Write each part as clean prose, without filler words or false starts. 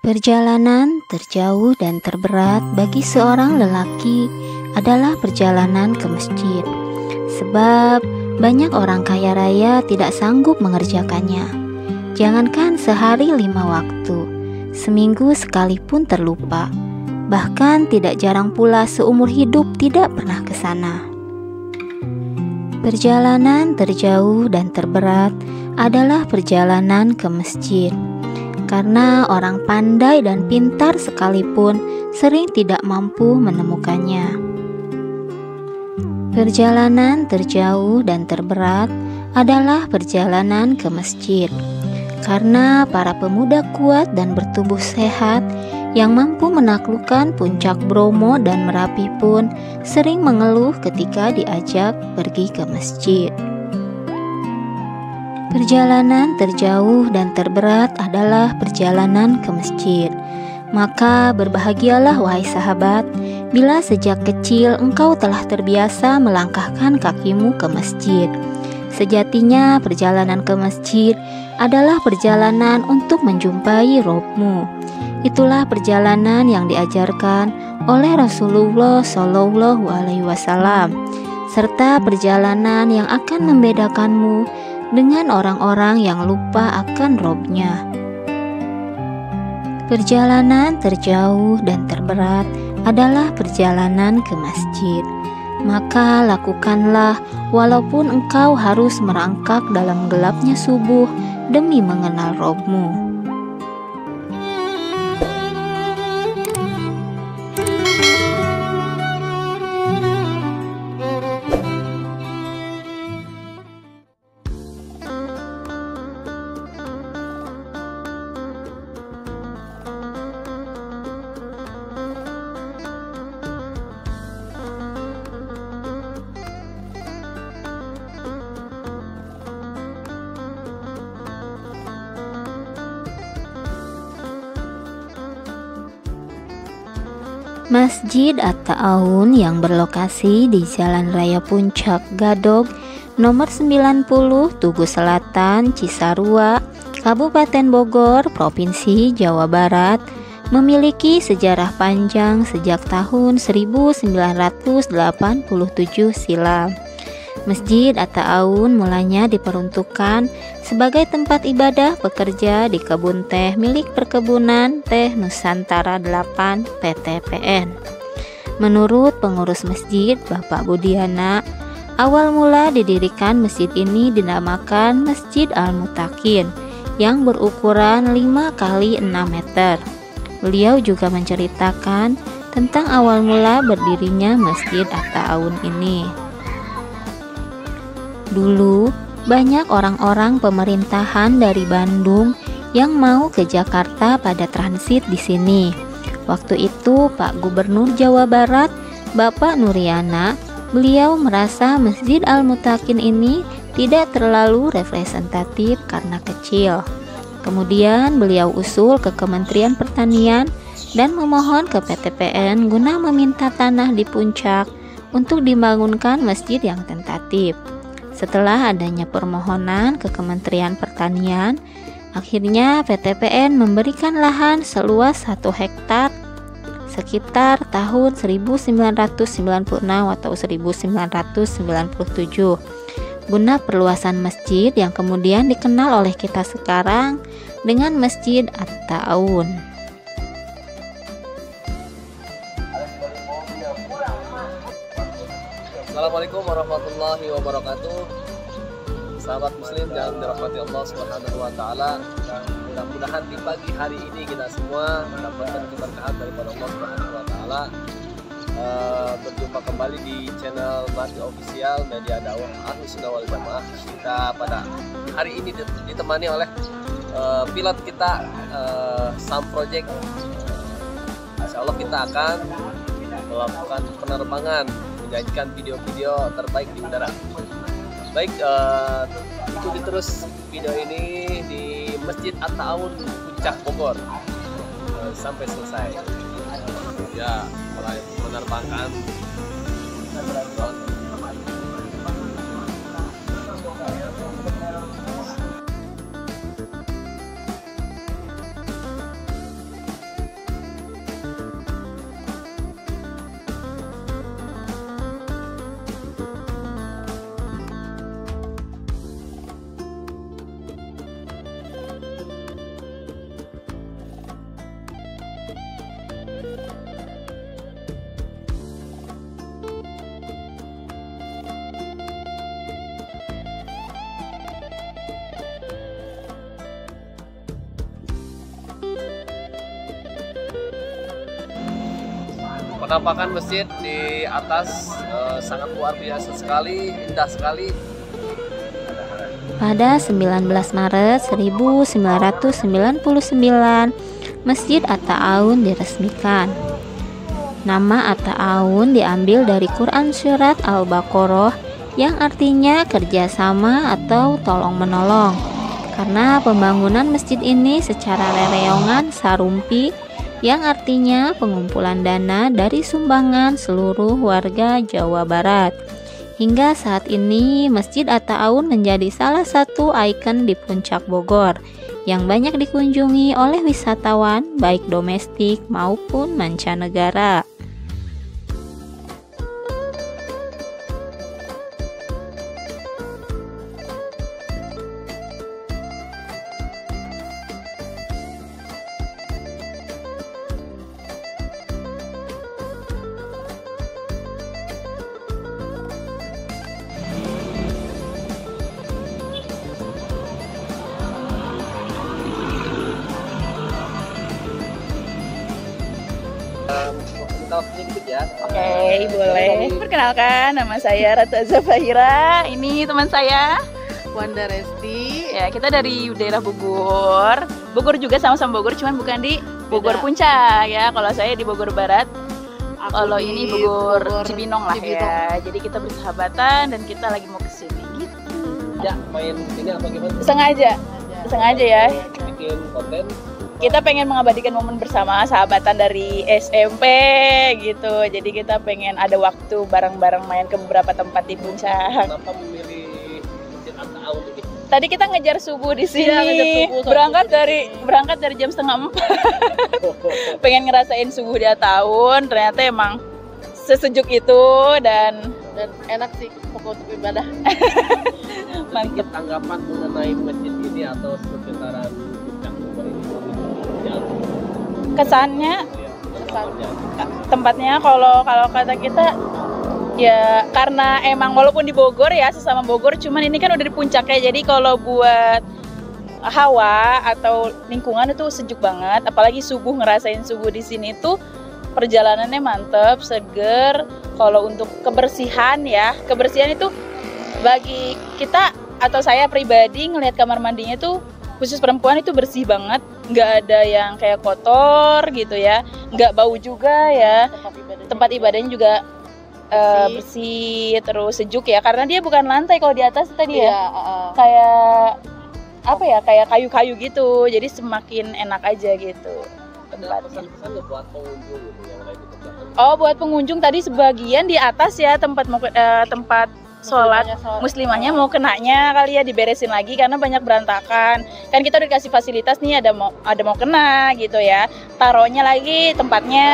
Perjalanan terjauh dan terberat bagi seorang lelaki adalah perjalanan ke masjid. Sebab banyak orang kaya raya tidak sanggup mengerjakannya. Jangankan sehari 5 waktu, seminggu sekalipun terlupa. Bahkan tidak jarang pula seumur hidup tidak pernah ke sana. Perjalanan terjauh dan terberat adalah perjalanan ke masjid. Karena orang pandai dan pintar sekalipun sering tidak mampu menemukannya. Perjalanan terjauh dan terberat adalah perjalanan ke masjid. Karena para pemuda kuat dan bertubuh sehat yang mampu menaklukkan puncak Bromo dan Merapi pun sering mengeluh ketika diajak pergi ke masjid. Perjalanan terjauh dan terberat adalah perjalanan ke masjid. Maka berbahagialah wahai sahabat, bila sejak kecil engkau telah terbiasa melangkahkan kakimu ke masjid. Sejatinya perjalanan ke masjid adalah perjalanan untuk menjumpai Robmu. Itulah perjalanan yang diajarkan oleh Rasulullah Shallallahu Alaihi Wasallam, serta perjalanan yang akan membedakanmu dengan orang-orang yang lupa akan Robnya. Perjalanan terjauh dan terberat adalah perjalanan ke masjid. Maka lakukanlah walaupun engkau harus merangkak dalam gelapnya subuh demi mengenal Robmu. Masjid At-Ta'awun yang berlokasi di Jalan Raya Puncak Gadog, nomor 90, Tugu Selatan, Cisarua, Kabupaten Bogor, Provinsi Jawa Barat, memiliki sejarah panjang sejak tahun 1987 silam. Masjid At-Ta'awun mulanya diperuntukkan sebagai tempat ibadah pekerja di kebun teh milik Perkebunan Teh Nusantara 8 PTPN. Menurut pengurus masjid, Bapak Budiana, awal mula didirikan masjid ini dinamakan Masjid Al-Mutakin yang berukuran 5 x 6 meter. Beliau juga menceritakan tentang awal mula berdirinya Masjid At-Ta'awun ini. Dulu, banyak orang-orang pemerintahan dari Bandung yang mau ke Jakarta pada transit di sini. Waktu itu, Pak Gubernur Jawa Barat, Bapak Nuriana, beliau merasa Masjid Al-Mutakin ini tidak terlalu representatif karena kecil. Kemudian beliau usul ke Kementerian Pertanian dan memohon ke PTPN guna meminta tanah di puncak untuk dibangunkan masjid yang tentatif. Setelah adanya permohonan ke Kementerian Pertanian, akhirnya PTPN memberikan lahan seluas 1 hektar sekitar tahun 1996 atau 1997 guna perluasan masjid yang kemudian dikenal oleh kita sekarang dengan Masjid At-Ta'awun. Assalamualaikum warahmatullahi wabarakatuh. Sahabat muslim yang dirahmati Allah Subhanahu wa taala, mudah-mudahan di pagi hari ini kita semua mendapatkan keberkahan daripada Allah Subhanahu wa taala. Berjumpa kembali di channel Mati Official Media Dakwah Ahlus Sunnah wal Jamaah. Kita pada hari ini ditemani oleh pilot kita Sam Project. Insyaallah kita akan melakukan penerbangan, menyajikan video-video terbaik di udara. Baik, ikuti terus video ini di Masjid At-Ta'awun Puncak Bogor sampai selesai. Ya, mulai menerbangkan Penampakan masjid di atas sangat luar biasa sekali, indah sekali. Pada 19 Maret 1999, Masjid At-Ta'awun diresmikan. Nama At-Ta'awun diambil dari Quran Surat Al-Baqarah yang artinya kerjasama atau tolong-menolong. Karena pembangunan masjid ini secara rereongan sarumpi yang artinya pengumpulan dana dari sumbangan seluruh warga Jawa Barat. Hingga saat ini, Masjid At-Ta'awun menjadi salah satu ikon di Puncak Bogor yang banyak dikunjungi oleh wisatawan baik domestik maupun mancanegara. Oke, boleh. Perkenalkan, nama saya Ratu Azafahira. Ini teman saya Wanda Resti. Ya, kita dari daerah Bogor. Bogor juga, sama-sama Bogor, cuman bukan di Bogor Beda. Puncak ya. Kalau saya di Bogor Barat, kalau di ini Bogor Bogor Cibinong lah ya. Jadi kita bersahabatan dan kita lagi mau kesini gitu. Ya, main ini apa gimana? Sengaja ya. Bikin konten. Kita pengen mengabadikan momen bersama sahabatan dari SMP gitu. Jadi kita pengen ada waktu bareng-bareng main ke beberapa tempat di Puncak. Kenapa memilih Masjid At-Ta'awun ini? Tadi kita ngejar subuh di sini. Iya, ngejar subuh, berangkat dari jam 3:30. Pengen ngerasain subuh di At-Ta'awun. Ternyata emang sesejuk itu dan enak sih pokok untuk ibadah. mantep. Tanggapan mengenai masjid ini atau sekitaran Puncak Bogor ini? Ya, Kesannya tempatnya. tempatnya kalau kata kita ya karena emang walaupun di Bogor ya sesama Bogor, cuman ini kan udah di puncaknya, jadi kalau buat hawa atau lingkungan itu sejuk banget, apalagi subuh, ngerasain subuh di sini tuh perjalanannya mantep, seger. Kalau untuk kebersihan ya, kebersihan itu bagi kita atau saya pribadi ngelihat kamar mandinya tuh khusus perempuan itu bersih banget, nggak ada yang kayak kotor gitu ya, nggak bau juga ya. Tempat ibadahnya juga bersih, terus sejuk ya, karena dia bukan lantai kalau di atas tadi ya, kayak apa ya, kayak kayu-kayu gitu, jadi semakin enak aja gitu Ada tempatnya. pesan-pesan nggak buat pengunjung gitu yang lain di tempat? Oh, buat pengunjung tadi sebagian di atas ya tempat tempat sholat muslimahnya mau kenanya kali ya diberesin lagi karena banyak berantakan. Kan kita udah dikasih fasilitas nih, ada mau kena gitu ya. Taruhnya lagi tempatnya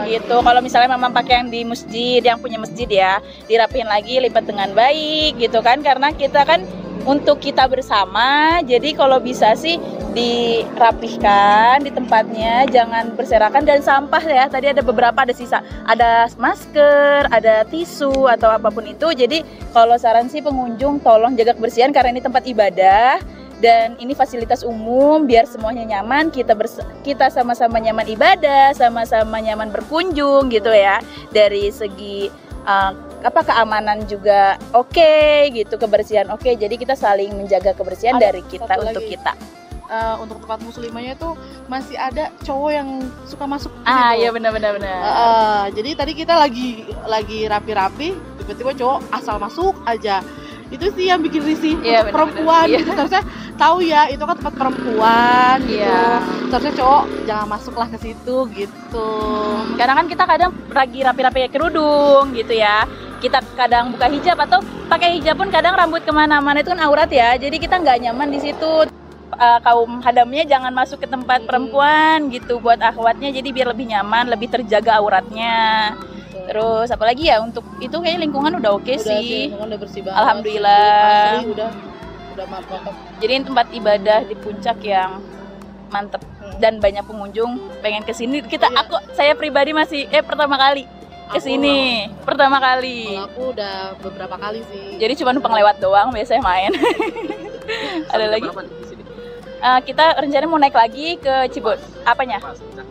gitu. Kalau misalnya memang pakai yang di masjid, yang punya masjid ya, dirapihin lagi, lipat dengan baik gitu kan, karena kita kan untuk kita bersama. Jadi kalau bisa sih dirapihkan di tempatnya, jangan berserakan, dan sampah ya. Tadi ada beberapa, ada sisa, ada masker, ada tisu atau apapun itu. Jadi kalau saran sih pengunjung tolong jaga kebersihan karena ini tempat ibadah dan ini fasilitas umum, biar semuanya nyaman, kita sama-sama nyaman ibadah, sama-sama nyaman berkunjung gitu ya. Dari segi keamanan juga oke gitu, kebersihan oke. Jadi kita saling menjaga kebersihan dari kita untuk lagi. kita. Untuk tempat muslimahnya itu masih ada cowok yang suka masuk ke Iya situ. benar. Jadi tadi kita lagi rapi-rapi, tiba-tiba cowok asal masuk aja. Itu sih yang bikin risih. Iya, untuk perempuan benar-benar. gitu. Seharusnya tahu ya, itu kan tempat perempuan gitu. Iya. Seharusnya cowok jangan masuklah ke situ gitu. Karena kan kita kadang lagi rapi-rapi kerudung gitu ya. Kita kadang buka hijab atau pakai hijab pun kadang rambut kemana-mana itu kan aurat ya. Jadi kita nggak nyaman di situ. Kaum hadamnya jangan masuk ke tempat perempuan gitu, buat akhwatnya, jadi biar lebih nyaman, lebih terjaga auratnya. Terus apalagi ya, untuk itu kayaknya lingkungan udah oke sih. Udah bersih banget. Alhamdulillah. Asli udah mantap. Jadi ini tempat ibadah di puncak yang mantep dan banyak pengunjung pengen kesini. Saya pribadi masih pertama kali kesini, pertama kali. Kalau aku udah beberapa kali sih. Jadi cuma numpang lewat doang biasanya main. Ada lagi? kita rencananya mau naik lagi ke apanya?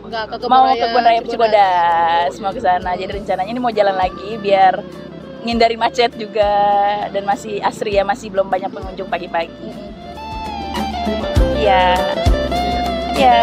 Enggak, ke Mau ke Kebun Raya Cibodas, mau ke sana. Jadi rencananya ini mau jalan lagi biar ngindari macet juga, dan masih asri ya, masih belum banyak pengunjung pagi-pagi. Iya. Ya.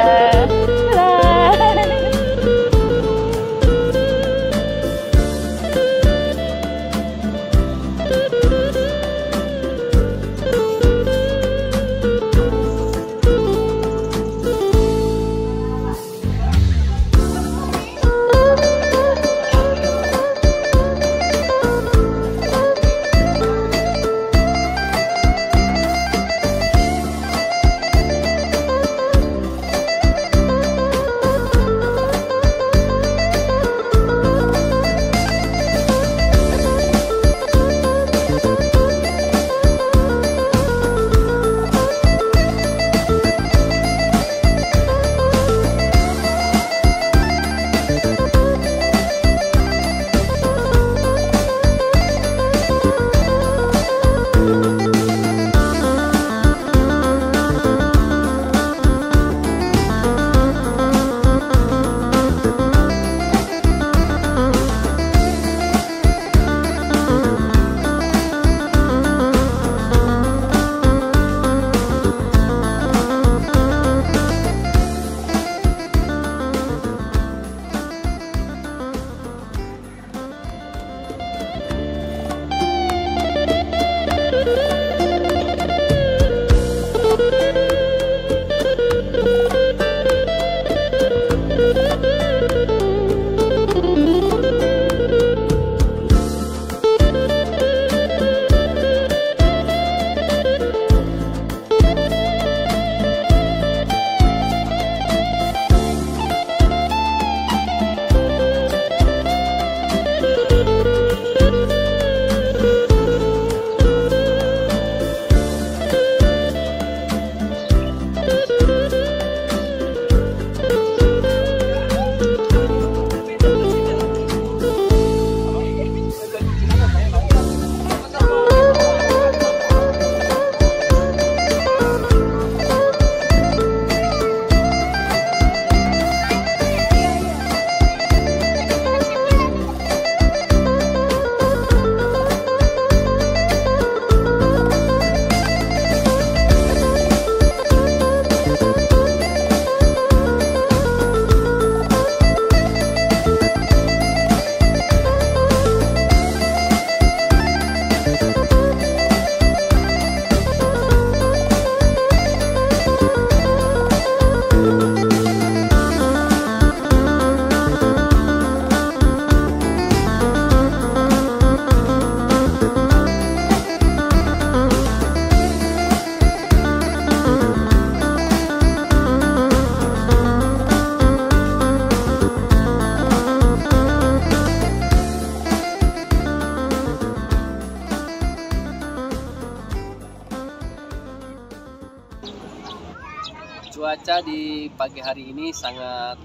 Cuaca di pagi hari ini sangat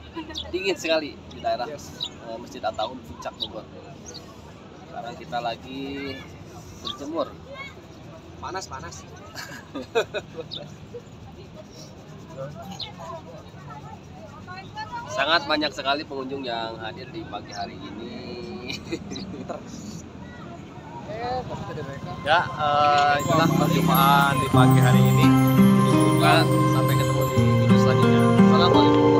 dingin sekali di daerah Masjid At-Tahun Puncak Bogor. Sekarang kita lagi berjemur. Panas. Sangat banyak sekali pengunjung yang hadir di pagi hari ini. Ya, itulah perjumpaan di pagi hari ini. Sampai ketemu di video selanjutnya. Assalamualaikum.